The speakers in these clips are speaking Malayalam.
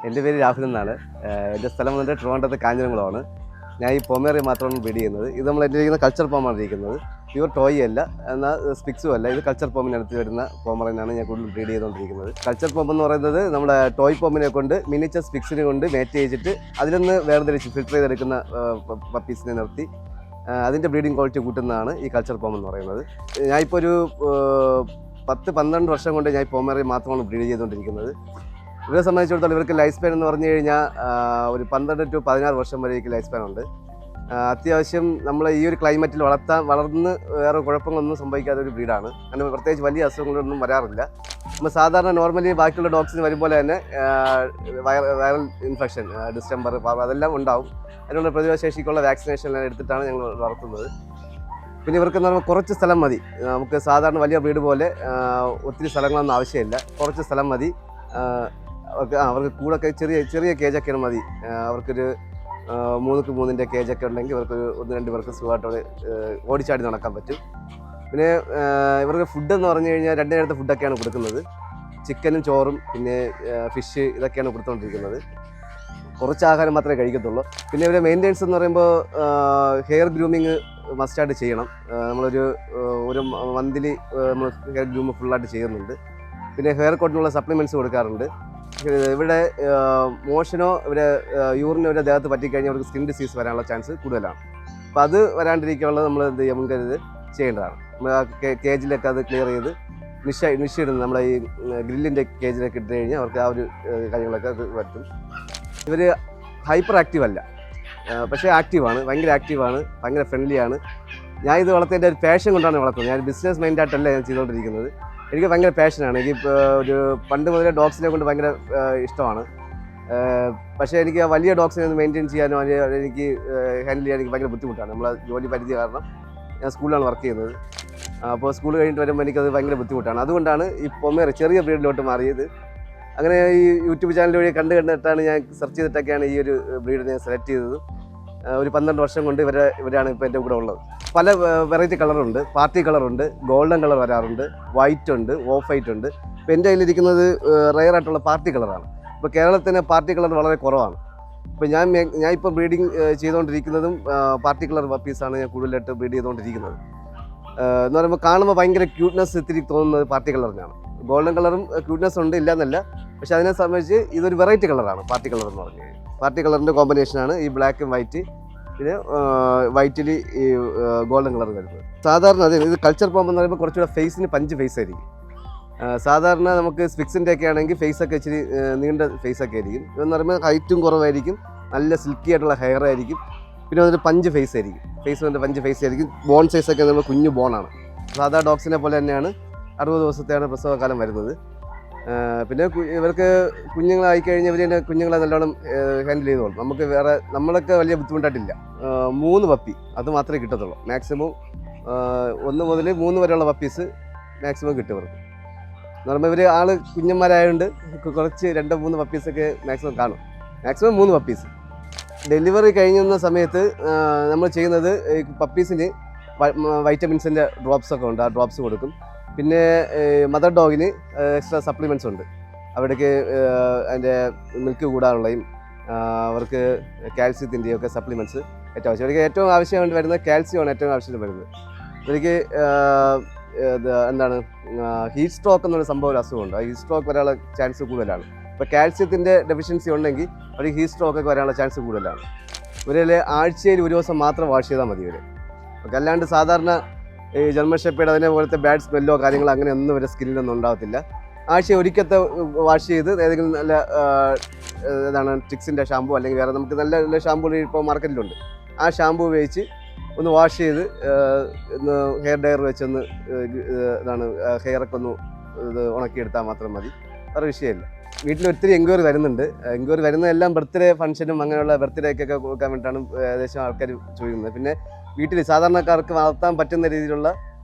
എൻ്റെ പേര് രാഹുൽ എന്നാണ്. എൻ്റെ സ്ഥലം വന്നിട്ട് ട്രിവാൻഡ്രത്തെ കാഞ്ഞിരംകുളമാണ്. ഞാൻ ഈ പൊമേറിയ മാത്രമാണ് ബ്രീഡ് ചെയ്യുന്നത്. ഇത് നമ്മൾ എൻ്റെ ഇരിക്കുന്ന കൾച്ചർ പോമാണ് ഇരിക്കുന്നത്. പ്യൂർ ടോയ് അല്ല, എന്നാൽ സ്പിക്സും അല്ല. ഇത് കൾച്ചർ പോമിനടുത്ത് വരുന്ന പോമറിനാണ് ഞാൻ കൂടുതൽ ബ്രീഡ് ചെയ്തുകൊണ്ടിരിക്കുന്നത്. കൾച്ചർ പോം എന്ന് പറയുന്നത് നമ്മുടെ ടോയ് പോമിനെ കൊണ്ട് മിനിച്ചർ സ്പിക്സിനെ കൊണ്ട് മേറ്റ് ചെയ്തിട്ട് അതിൽ നിന്ന് വേർതിരിച്ച് ഫിൽറ്റർ ചെയ്തെടുക്കുന്ന പപ്പീസിനെ നിർത്തി അതിൻ്റെ ബ്രീഡിംഗ് ക്വാളിറ്റി കൂട്ടുന്നതാണ് ഈ കൾച്ചർ പോം എന്ന് പറയുന്നത്. ഞാനിപ്പോൾ ഒരു 10-12 വർഷം കൊണ്ട് ഞാൻ പൊമേറിയ മാത്രമാണ് ബ്രീഡ് ചെയ്തുകൊണ്ടിരിക്കുന്നത്. ഇവരെ സംബന്ധിച്ചിടത്തോളം ഇവർക്ക് ലൈഫ് സ്പാൻ എന്ന് പറഞ്ഞു കഴിഞ്ഞാൽ ഒരു 12 to 16 വർഷം വരേക്ക് ലൈഫ് സ്പാൻ ഉണ്ട്. അത്യാവശ്യം നമ്മൾ ഈ ഒരു ക്ലൈമറ്റിൽ വളർന്ന് വേറെ കുഴപ്പങ്ങളൊന്നും സംഭവിക്കാത്ത ഒരു ബ്രീഡാണ്. അങ്ങനെ പ്രത്യേകിച്ച് വലിയ അസുഖങ്ങളൊന്നും വരാറില്ല. നമ്മൾ സാധാരണ നോർമലി ബാക്കിയുള്ള ഡോഗ്സിന് വരുമ്പോൾ തന്നെ വൈറൽ ഇൻഫെക്ഷൻ, ഡിസ്റ്റംബർ, അതെല്ലാം ഉണ്ടാവും. അതിനുള്ള പ്രതിരോധശേഷിക്കുള്ള വാക്സിനേഷൻ എല്ലാം എടുത്തിട്ടാണ് ഞങ്ങൾ വളർത്തുന്നത്. പിന്നെ ഇവർക്കെന്ന് പറയുമ്പോൾ കുറച്ച് സ്ഥലം മതി. നമുക്ക് സാധാരണ വലിയ ബ്രീഡ് പോലെ ഒത്തിരി സ്ഥലങ്ങളൊന്നും ആവശ്യമില്ല. കുറച്ച് സ്ഥലം മതി. അവർക്ക് കൂടൊക്കെ ചെറിയ കേജൊക്കെയാണ് മതി. അവർക്കൊരു 3x3 കേജൊക്കെ ഉണ്ടെങ്കിൽ ഇവർക്ക് 1-2 പേർക്ക് സുഖമായിട്ട് ഓടിച്ചാടി നടക്കാൻ പറ്റും. പിന്നെ ഇവർക്ക് ഫുഡ് എന്ന് പറഞ്ഞു കഴിഞ്ഞാൽ 2 നേരത്തെ ഫുഡൊക്കെയാണ് കൊടുക്കുന്നത്. ചിക്കനും ചോറും പിന്നെ ഫിഷ് ഇതൊക്കെയാണ് കൊടുത്തുകൊണ്ടിരിക്കുന്നത്. കുറച്ച് ആഹാരം മാത്രമേ കഴിക്കത്തുള്ളൂ. പിന്നെ ഇവരെ മെയിൻ്റെനൻസ് എന്ന് പറയുമ്പോൾ ഹെയർ ഗ്രൂമിങ് മസ്റ്റായിട്ട് ചെയ്യണം. ഒരു മന്ത്ലി നമ്മൾ ഹെയർ ഗ്രൂം ഫുള്ളായിട്ട് ചെയ്യുന്നുണ്ട്. പിന്നെ ഹെയർ കോട്ടിനുള്ള സപ്ലിമെൻറ്റ്സ് കൊടുക്കാറുണ്ട്. ഇവിടെ മോഷനോ ഇവിടെ യൂറിനോ ഇവിടെ ദേഹത്ത് പറ്റിക്കഴിഞ്ഞാൽ അവർക്ക് സ്കിൻ ഡിസീസ് വരാനുള്ള ചാൻസ് കൂടുതലാണ്. അപ്പോൾ അത് വരാണ്ടിരിക്കാനുള്ളത് നമ്മൾ എന്ത് ചെയ്യുക, മുൻകരുത് ചെയ്യേണ്ടതാണ്. നമ്മൾ കേജിലൊക്കെ അത് ക്ലിയർ ചെയ്ത് നിശ്ചയിടുന്നത് നമ്മളെ ഈ ഗ്രില്ലിൻ്റെ കേജിലൊക്കെ ഇട്ട് കഴിഞ്ഞാൽ അവർക്ക് ആ ഒരു കാര്യങ്ങളൊക്കെ അത് പറ്റും. ഇവർ ഹൈപ്പർ ആക്റ്റീവ് അല്ല, പക്ഷേ ആക്റ്റീവാണ്, ഭയങ്കര ആക്റ്റീവാണ്, ഭയങ്കര ഫ്രണ്ട്ലിയാണ്. ഞാൻ ഇത് വളർത്തിൻ്റെ ഒരു പാഷൻ കൊണ്ടാണ് വളർത്തുന്നത്. ഞാൻ ബിസിനസ് മൈൻഡായിട്ടല്ല ഞാൻ ചെയ്തുകൊണ്ടിരിക്കുന്നത്. എനിക്ക് ഭയങ്കര പാഷനാണ്. എനിക്ക് ഒരു പണ്ട് മുതലേ ഡോഗ്സിനെ കൊണ്ട് ഭയങ്കര ഇഷ്ടമാണ്. പക്ഷേ എനിക്ക് വലിയ ഡോഗ്സിനെ ഒന്ന് മെയിൻറ്റെയിൻ ചെയ്യാനോ എനിക്ക് ഹാൻഡിൽ ചെയ്യാൻ എനിക്ക് ഭയങ്കര ബുദ്ധിമുട്ടാണ്. നമ്മളെ ജോലി പരിധി കാരണം ഞാൻ സ്കൂളിലാണ് വർക്ക് ചെയ്യുന്നത്. അപ്പോൾ സ്കൂൾ കഴിഞ്ഞിട്ട് വരുമ്പോൾ എനിക്കത് ഭയങ്കര ബുദ്ധിമുട്ടാണ്. അതുകൊണ്ടാണ് ഈ പൊമേറിയ ചെറിയ ബ്രീഡിലോട്ട് മാറിയത്. അങ്ങനെ ഈ യൂട്യൂബ് ചാനൽ വഴി കണ്ടിട്ടാണ് ഞാൻ സെർച്ച് ചെയ്തിട്ടൊക്കെയാണ് ഈ ഒരു ബ്രീഡിനെ സെലക്ട് ചെയ്തത്. ഒരു 12 വർഷം കൊണ്ട് ഇവരാണ് ഇപ്പോൾ എൻ്റെ കൂടെ ഉള്ളത്. പല വെറൈറ്റി കളറുണ്ട്. പാർട്ടി കളറുണ്ട്, ഗോൾഡൻ കളർ വരാറുണ്ട്, വൈറ്റ് ഉണ്ട്, ഓഫ് വൈറ്റ് ഉണ്ട്. ഇപ്പോൾ എൻ്റെ കയ്യിലിരിക്കുന്നത് റെയർ ആയിട്ടുള്ള പാർട്ടി കളറാണ്. ഇപ്പോൾ കേരളത്തിന് പാർട്ടി കളർ വളരെ കുറവാണ്. ഇപ്പോൾ ഞാനിപ്പോൾ ബ്രീഡിങ് ചെയ്തുകൊണ്ടിരിക്കുന്നതും പാർട്ടി കളർ പപ്പീസാണ് ഞാൻ കൂടുതലായിട്ട് ബ്രീഡ് ചെയ്തുകൊണ്ടിരിക്കുന്നത്. എന്ന് പറയുമ്പോൾ കാണുമ്പോൾ ഭയങ്കര ക്യൂട്ട്നെസ് ഇത്തിരി തോന്നുന്നത് പാർട്ടി കളറിനാണ്. ഗോൾഡൻ കളറും ക്യൂട്ട്നെസ് ഉണ്ട്, ഇല്ലയെന്നല്ല. പക്ഷേ അതിനെ സംബന്ധിച്ച് ഇതൊരു വെറൈറ്റി കളറാണ് പാർട്ടി കളർ എന്ന് പറഞ്ഞു കഴിഞ്ഞാൽ. പാർട്ടി കളറിൻ്റെ കോമ്പിനേഷനാണ് ഈ ബ്ലാക്കും വൈറ്റ്, പിന്നെ വൈറ്റിൽ ഈ ഗോൾഡൻ കളർ വരുന്നത്. സാധാരണ ഇത് കൾച്ചർ പോം എന്ന് പറയുമ്പോൾ കുറച്ചുകൂടെ ഫേസിന് പഞ്ച് ഫേസ് ആയിരിക്കും. സാധാരണ നമുക്ക് സ്പിക്സിൻ്റെ ഒക്കെ ആണെങ്കിൽ ഫേസൊക്കെ ഇച്ചിരി നീണ്ട ഫേസൊക്കെ ആയിരിക്കും. ഇതെന്ന് പറയുമ്പോൾ ഹൈറ്റും കുറവായിരിക്കും, നല്ല സിൽക്കി ആയിട്ടുള്ള ഹെയർ ആയിരിക്കും. പിന്നെ അതൊരു പഞ്ച് ഫേസ് ആയിരിക്കും. ഫേസ് വന്നിട്ട് പഞ്ച് ഫേസ് ആയിരിക്കും. ബോൺ സൈസൊക്കെ നമ്മൾ കുഞ്ഞു ബോണാണ്. സാധാ ഡോഗ്സിനെ പോലെ തന്നെയാണ്. 60 ദിവസത്തെയാണ് പ്രസവകാലം വരുന്നത്. പിന്നെ ഇവർക്ക് കുഞ്ഞുങ്ങളായിക്കഴിഞ്ഞാൽ ഇവർ കുഞ്ഞുങ്ങളെ നല്ലോണം ഹാൻഡിൽ ചെയ്തോളും. നമ്മളൊക്കെ വലിയ ബുദ്ധിമുട്ടായിട്ടില്ല. 3 പപ്പി അത് മാത്രമേ കിട്ടത്തുള്ളൂ. മാക്സിമം 1 മുതൽ 3 വരെയുള്ള പപ്പീസ് മാക്സിമം കിട്ടും ഇവർക്ക്. എന്ന് പറയുമ്പോൾ ഇവർ കുഞ്ഞന്മാരായതുകൊണ്ട് കുറച്ച് 2-3 പപ്പീസൊക്കെ മാക്സിമം കാണും. Maximum 3 puppies. ഡെലിവറി കഴിഞ്ഞുന്ന സമയത്ത് നമ്മൾ ചെയ്യുന്നത് ഈ പപ്പീസിന് വൈറ്റമിൻസിൻ്റെ ഡ്രോപ്സൊക്കെ ഉണ്ട്. ആ ഡ്രോപ്സ് കൊടുക്കും. പിന്നെ മദർ ഡോഗിന് എക്സ്ട്രാ സപ്ലിമെൻറ്റ്സ് ഉണ്ട്. അവിടേക്ക് അതിൻ്റെ മിൽക്ക് കൂടാനുള്ളയും അവർക്ക് കാൽസ്യത്തിൻ്റെയും ഒക്കെ സപ്ലിമെൻറ്റ്സ് ഏറ്റവും ആവശ്യം. അവർക്ക് ഏറ്റവും ആവശ്യമായിട്ട് വരുന്നത് കാൽസ്യമാണ്. ഏറ്റവും ആവശ്യം വരുന്നത് ഇവർക്ക് എന്താണ് ഹീറ്റ് സ്ട്രോക്ക് എന്നൊരു സംഭവം, ഒരു അസുഖമുണ്ട്. ആ ഹീറ്റ് സ്ട്രോക്ക് വരാനുള്ള ചാൻസ് കൂടുതലാണ്. ഇപ്പോൾ കാൽസ്യത്തിൻ്റെ ഡെഫിഷ്യൻസി ഉണ്ടെങ്കിൽ അവർക്ക് ഹീറ്റ് സ്ട്രോക്കൊക്കെ വരാനുള്ള ചാൻസ് കൂടുതലാണ്. ഇവരിൽ ആഴ്ചയിൽ 1 ദിവസം മാത്രം വാഷ് ചെയ്താൽ മതി ഇവർ. ഓക്കെ, അല്ലാണ്ട് സാധാരണ ഈ ജർമ്മൻ ഷെപ്പേർഡ് അതിനെപ്പോലത്തെ ബാഡ് സ്മെല്ലോ കാര്യങ്ങളോ അങ്ങനെ ഒന്നും ഇവരുടെ സ്കിന്നിലൊന്നും ഉണ്ടാകത്തില്ല. ആഴ്ച ഒരിക്കലത്തെ വാഷ് ചെയ്ത് ഏതെങ്കിലും നല്ല ട്രിക്സിൻ്റെ ഷാമ്പു അല്ലെങ്കിൽ വേറെ നമുക്ക് നല്ല ഷാമ്പു ഇപ്പോൾ മാർക്കറ്റിലുണ്ട്. ആ ഷാമ്പു ഉപയോഗിച്ച് ഒന്ന് വാഷ് ചെയ്ത് ഒന്ന് ഹെയർ ഡയർ വെച്ചൊന്ന് ഹെയറൊക്കെ ഒന്ന് ഉണക്കിയെടുത്താൽ മാത്രം മതി. വേറെ വിഷയമില്ല. വീട്ടിൽ ഒത്തിരി എൻക്വയറി വരുന്നുണ്ട്. എൻക്വയറി വരുന്നതെല്ലാം ബർത്ത്ഡേ ഫംഗ്ഷനും അങ്ങനെയുള്ള ബർത്ത്ഡേക്കൊക്കെ കൊടുക്കാൻ വേണ്ടിയിട്ടാണ് ഏകദേശം ആൾക്കാർ ചോദിക്കുന്നത്. പിന്നെ വീട്ടിൽ സാധാരണക്കാർക്ക് വളർത്താൻ പറ്റുന്ന രീതിയിലുള്ള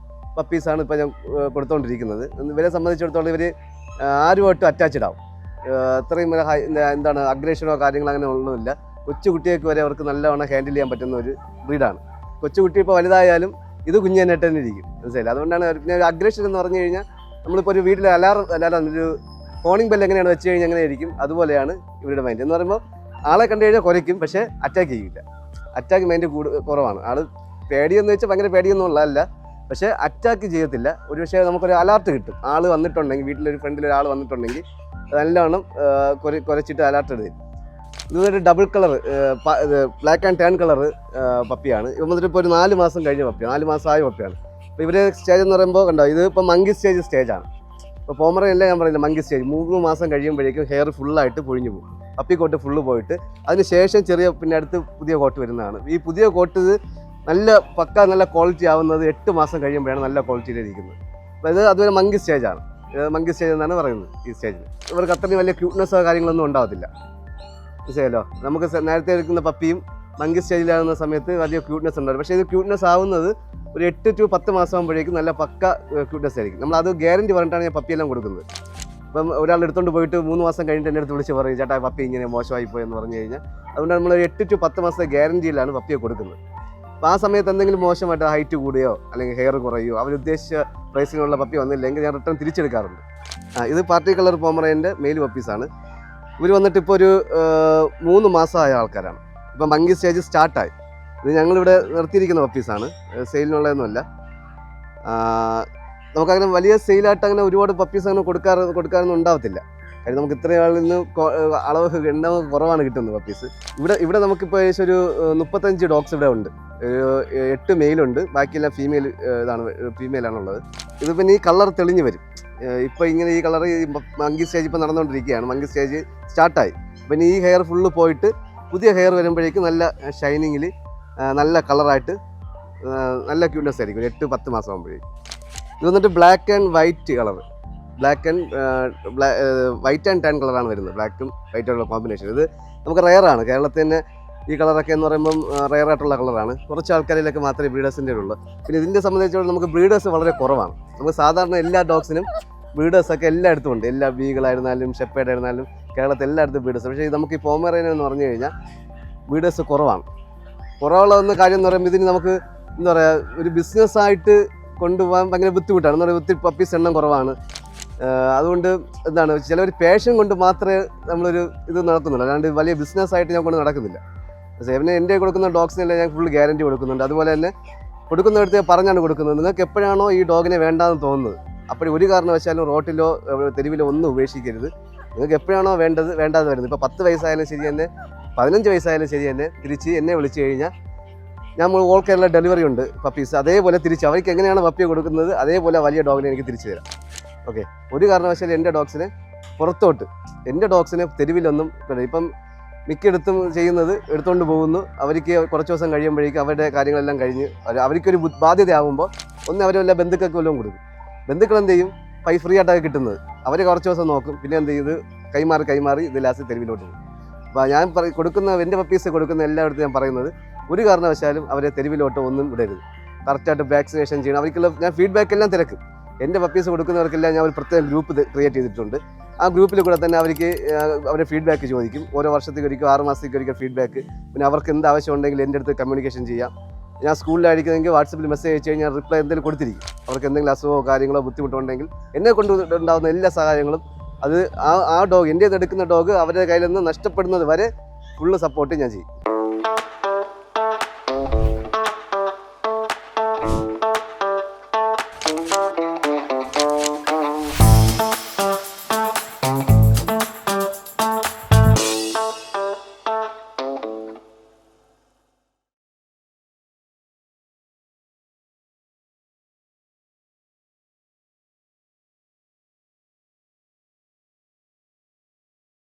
പപ്പീസാണ് ഇപ്പോൾ ഞാൻ കൊടുത്തുകൊണ്ടിരിക്കുന്നത്. ഇവരെ സംബന്ധിച്ചിടത്തോളം ഇവർ ആരുമായിട്ടും അറ്റാച്ച്ഡ് ആവും. അത്രയും അഗ്രഷനോ കാര്യങ്ങളോ അങ്ങനെ ഒന്നുമില്ല. കൊച്ചുകുട്ടിയൊക്കെ വരെ അവർക്ക് നല്ലവണ്ണം ഹാൻഡിൽ ചെയ്യാൻ പറ്റുന്ന ഒരു ബ്രീഡാണ്. കൊച്ചുകുട്ടി ഇപ്പോൾ വലുതായാലും ഇത് കുഞ്ഞു തന്നെ ഇരിക്കും, മനസ്സിലായില്ല. അതുകൊണ്ടാണ് പിന്നെ അഗ്രഷൻ എന്ന് പറഞ്ഞു കഴിഞ്ഞാൽ നമ്മളിപ്പോൾ ഒരു വീട്ടിൽ അലാറം ഒരു കോണിംഗ് ബെല്ല് എങ്ങനെയാണ് വെച്ച് കഴിഞ്ഞാൽ എങ്ങനെ ഇരിക്കും അതുപോലെയാണ് ഇവരുടെ മൈൻഡ് എന്ന് പറയുമ്പോൾ ആളെ കണ്ടു കഴിഞ്ഞാൽ കുരയ്ക്കും, പക്ഷേ അറ്റാക്ക് ചെയ്യില്ല. അറ്റാക്ക് മൈൻഡ് കുറവാണ്. ആൾ പേടിയെന്ന് വെച്ചാൽ ഭയങ്കര പേടിയൊന്നും ഉള്ളതല്ല, പക്ഷേ അറ്റാക്ക് ചെയ്യത്തില്ല. ഒരു പക്ഷേ നമുക്കൊരു അലർട്ട് കിട്ടും. ആൾ വന്നിട്ടുണ്ടെങ്കിൽ, വീട്ടിലൊരു ഫ്രണ്ടിൽ ഒരാൾ വന്നിട്ടുണ്ടെങ്കിൽ നല്ലോണം കുരച്ചിട്ട് അലർട്ട് തരും. ഇതൊരു double colour black and tan colour പപ്പിയാണ്. ഇവ വന്നിട്ട് ഇപ്പോൾ ഒരു 4 മാസം കഴിഞ്ഞ പപ്പിയാണ്, 4 മാസമായ പപ്പിയാണ്. അപ്പോൾ ഇവരെ സ്റ്റേജ് എന്ന് പറയുമ്പോൾ കണ്ടോ, ഇത് ഇപ്പോൾ മങ്കി സ്റ്റേജാണ്. ഇപ്പോൾ പോമറയല്ല, ഞാൻ പറയുന്നത് മങ്കി സ്റ്റേജ്. 3 മാസം കഴിയുമ്പോഴേക്കും ഹെയർ ഫുള്ളായിട്ട് പൊഴിഞ്ഞു പോകും. പപ്പി കോട്ട് ഫുള്ള് പോയിട്ട് അതിന് ശേഷം ചെറിയ പിന്നെ അടുത്ത് പുതിയ കോട്ട് വരുന്നതാണ്. ഈ പുതിയ കോട്ട് നല്ല ക്വാളിറ്റി ആവുന്നത് 8 മാസം കഴിയുമ്പോഴാണ് നല്ല ക്വാളിറ്റിയിലിരിക്കുന്നത്. അപ്പോൾ ഇത് അതുപോലെ മങ്കി സ്റ്റേജാണ്. മങ്കി സ്റ്റേജ് എന്നാണ് പറയുന്നത് ഈ സ്റ്റേജിൽ. ഇവർക്ക് അത്രയും വലിയ ക്യൂട്ട്നെസ്സോ കാര്യങ്ങളൊന്നും ഉണ്ടാവത്തില്ല. മനസ്സിലായല്ലോ? നമുക്ക് നേരത്തെ എടുക്കുന്ന പപ്പിയും മങ്കി സ്റ്റേജിലാകുന്ന സമയത്ത് വലിയ ക്യൂട്ട്നെസ് ഉണ്ടാവും. പക്ഷേ ഇത് ക്യൂട്ട്നെസ് ആവുന്നത് ഒരു 8 to 10 മാസം ആകുമ്പോഴേക്കും നല്ല പക്ക ക്യൂട്ട്നെസ് ആയിരിക്കും. നമ്മളത് ഗ്യാരണ്ടി പറഞ്ഞിട്ടാണ് ഞാൻ പപ്പിയെല്ലാം കൊടുക്കുന്നത്. ഇപ്പം ഒരാൾ എടുത്തുകൊണ്ട് പോയിട്ട് 3 മാസം കഴിഞ്ഞിട്ട് എൻ്റെ അടുത്ത് വിളിച്ച് പറയും, ചേട്ടാ പപ്പി ഇങ്ങനെ മോശമായി പോയെന്ന് പറഞ്ഞു കഴിഞ്ഞാൽ, അതുകൊണ്ട് നമ്മൾ 8 to 10 മാസത്തെ ഗ്യാരണ്ടിയിലാണ് പപ്പിയെ കൊടുക്കുന്നത്. അപ്പോൾ ആ സമയത്ത് എന്തെങ്കിലും മോശമായിട്ട് ഹൈറ്റ് കൂടുകയോ അല്ലെങ്കിൽ ഹെയർ കുറയുകയോ അവരുദ്ദേശിച്ച പ്രൈസിനുള്ള പപ്പി വന്നില്ലെങ്കിൽ ഞാൻ റിട്ടേൺ തിരിച്ചെടുക്കാറുണ്ട്. ഇത് പാർട്ടി കളർ പോമറേൻ്റെ മെയിൽ പപ്പീസാണ്. ഇവർ വന്നിട്ട് ഇപ്പോൾ ഒരു 3 മാസമായ ആൾക്കാരാണ്. ഇപ്പം മങ്കി സ്റ്റേജ് സ്റ്റാർട്ടായി. ഇത് ഞങ്ങളിവിടെ നിർത്തിയിരിക്കുന്ന പപ്പീസാണ്, സെയിലിനുള്ളതൊന്നുമല്ല. നമുക്കങ്ങനെ വലിയ സെയിലായിട്ട് അങ്ങനെ ഒരുപാട് പപ്പീസ് അങ്ങനെ കൊടുക്കാറൊന്നും ഉണ്ടാവത്തില്ല. കാര്യം നമുക്ക് ഇത്രയും ആളിൽ നിന്ന് അളവ് എണ്ണ കുറവാണ് കിട്ടുന്നത് പപ്പീസ്. ഇവിടെ നമുക്കിപ്പോൾ ഏകദേശം ഒരു 35 ഡോഗ്സ് ഇവിടെ ഉണ്ട്. 8 മെയിലുണ്ട്, ബാക്കിയെല്ലാം ഫീമെയിലാണുള്ളത്. ഇത് പിന്നെ ഈ കളർ തെളിഞ്ഞ് വരും. ഇപ്പോൾ ഇങ്ങനെ ഈ കളർ മങ്കി സ്റ്റേജ് ഇപ്പോൾ നടന്നുകൊണ്ടിരിക്കുകയാണ്. മങ്കി സ്റ്റേജ് സ്റ്റാർട്ടായി. പിന്നെ ഈ ഹെയർ ഫുള്ള് പോയിട്ട് പുതിയ ഹെയർ വരുമ്പോഴേക്കും നല്ല ഷൈനിങ്ങിൽ നല്ല കളറായിട്ട് നല്ല ക്യൂട്ട്നെസ് ആയിരിക്കും 8-10 മാസം ആകുമ്പോഴേക്കും. ഇത് വന്നിട്ട് black and white colour, white and tan കളറാണ് വരുന്നത്. ബ്ലാക്കും വൈറ്റുള്ള കോമ്പിനേഷൻ. ഇത് നമുക്ക് റെയറാണ്. കേരളത്തിൽ തന്നെ ഈ കളറൊക്കെ എന്ന് പറയുമ്പം റെയറായിട്ടുള്ള കളറാണ്. കുറച്ച് ആൾക്കാരിലൊക്കെ മാത്രമേ ബ്രീഡേഴ്സിൻ്റെ ഉള്ളൂ. പിന്നെ ഇതിൻ്റെ സംബന്ധിച്ചിടത്തോളം നമുക്ക് ബ്രീഡേഴ്സ് വളരെ കുറവാണ്. നമുക്ക് സാധാരണ എല്ലാ ഡോഗ്സിനും ബ്രീഡേഴ്സൊക്കെ എല്ലായിടത്തും ഉണ്ട്. എല്ലാ ബീഗളായിരുന്നാലും ഷെപ്പേർഡ് ആയിരുന്നാലും കേരളത്തിൽ എല്ലായിടത്തും ബ്രീഡേഴ്സ്. പക്ഷേ നമുക്ക് ഈ പോമറേനിയൻ എന്ന് പറഞ്ഞു കഴിഞ്ഞാൽ ബ്രീഡേഴ്സ് കുറവാണ്. കുറവുള്ളതെന്ന കാര്യം എന്ന് പറയുമ്പോൾ ഇതിന് നമുക്ക് എന്താ പറയുക, ഒരു ബിസിനസ്സായിട്ട് കൊണ്ടുപോകാൻ ഭയങ്കര ബുദ്ധിമുട്ടാണ്. എന്ന് പറയുമ്പോൾ ഒത്തിരി പപ്പീസ് എണ്ണം കുറവാണ്. അതുകൊണ്ട് എന്താണ്, ചിലവർ പാഷൻ കൊണ്ട് മാത്രമേ നമ്മളൊരു ഇത് നടത്തുന്നുള്ളൂ, അല്ലാണ്ട് വലിയ ബിസിനസ്സായിട്ട് ഞാൻ കൊണ്ട് നടക്കുന്നില്ല. സേവനം എൻ്റെ കൊടുക്കുന്ന ഡോഗ്സിനെല്ലാം ഞാൻ ഫുൾ ഗ്യാരണ്ടി കൊടുക്കുന്നുണ്ട്. അതുപോലെ തന്നെ കൊടുക്കുന്നിടത്ത് പറഞ്ഞാണ് കൊടുക്കുന്നത്, നിങ്ങൾക്ക് എപ്പോഴാണോ ഈ ഡോഗിനെ വേണ്ടാന്ന് തോന്നുന്നത് അപ്പോൾ ഒരു കാരണവശാലും റോട്ടിലോ തെരുവിലോ ഒന്നും ഉപേക്ഷിക്കരുത്. നിങ്ങൾക്ക് എപ്പോഴാണോ വേണ്ടാതെ വരുന്നത്, ഇപ്പോൾ 10 വയസ്സായാലും ശരി തന്നെ 15 വയസ്സായാലും ശരി തന്നെ തിരിച്ച് എന്നെ വിളിച്ചു കഴിഞ്ഞാൽ ഞാൻ ഓൾ കേരള ഡെലിവറി ഉണ്ട് പപ്പീസ്. അതേപോലെ തിരിച്ച് അവർക്ക് എങ്ങനെയാണ് പപ്പിയെ കൊടുക്കുന്നത് അതേപോലെ വലിയ ഡോഗിനെ എനിക്ക് തിരിച്ചു തരാം. ഓക്കെ, ഒരു കാരണവശാലും എൻ്റെ ഡോഗ്സിനെ പുറത്തോട്ട്, എൻ്റെ ഡോഗ്സിനെ തെരുവിലൊന്നും ഇപ്പം മിക്കയിടത്തും ചെയ്യുന്നത് എടുത്തുകൊണ്ട് പോകുന്നു. അവർക്ക് കുറച്ച് ദിവസം കഴിയുമ്പോഴേക്കും അവരുടെ കാര്യങ്ങളെല്ലാം കഴിഞ്ഞ് അവർക്കൊരു ബാധ്യതയാകുമ്പോൾ ഒന്ന് അവർ വല്ല ബന്ധുക്കൾക്ക് വല്ലതും കൊടുക്കും. ബന്ധുക്കൾ എന്ത് ചെയ്യും, ഫ്രീ ആയിട്ടൊക്കെ കിട്ടുന്നത് അവർ കുറച്ച് ദിവസം നോക്കും, പിന്നെ എന്ത് ചെയ്ത് കൈമാറി ഇത് ലാസ്റ്റ് തെരുവിലോട്ട് പോകും. അപ്പോൾ ഞാൻ കൊടുക്കുന്ന എൻ്റെ പപ്പീസ് കൊടുക്കുന്ന എല്ലായിടത്തും ഞാൻ പറയുന്നത്, ഒരു കാരണവശാലും അവരെ തെരുവിലോട്ട് ഒന്നും വിടരുത്. കറക്റ്റായിട്ട് വാക്സിനേഷൻ ചെയ്യണം. അവർക്കുള്ള ഞാൻ ഫീഡ്ബാക്ക് എല്ലാം തിരക്കും. എൻ്റെ പപ്പീസ് കൊടുക്കുന്നവർക്കെല്ലാം ഞാൻ ഒരു പ്രത്യേക ഗ്രൂപ്പ് ക്രിയേറ്റ് ചെയ്തിട്ടുണ്ട്. ആ ഗ്രൂപ്പിൽ കൂടെ തന്നെ അവരെ ഫീഡ്ബാക്ക് ചോദിക്കും. ഓരോ വർഷത്തേക്ക് ഒരിക്കൽ 6 മാസത്തേക്ക് ഒരിക്കൽ ഫീഡ്ബാക്ക്. പിന്നെ അവർക്ക് എന്ത് ആവശ്യം ഉണ്ടെങ്കിൽ എൻ്റെ അടുത്ത് കമ്മ്യൂണിക്കേഷൻ ചെയ്യാം. ഞാൻ സ്കൂളിലായിരിക്കുമെങ്കിൽ വാട്സപ്പിൽ മെസ്സേജ് അയച്ചു കഴിഞ്ഞാൽ റിപ്ലൈ എന്തെങ്കിലും കൊടുത്തിരിക്കും. അവർക്ക് എന്തെങ്കിലും അസുഖമോ കാര്യങ്ങളോ ബുദ്ധിമുട്ടുണ്ടെങ്കിൽ എന്നെ കൊണ്ട് ഉണ്ടാകുന്ന എല്ലാ സഹായങ്ങളും അത് ആ ഡോഗ് എൻ്റെ എടുക്കുന്ന ഡോഗ് അവരുടെ കയ്യിൽ നിന്ന് നഷ്ടപ്പെടുന്നത് വരെ ഫുള്ള് സപ്പോർട്ട് ഞാൻ ചെയ്യും.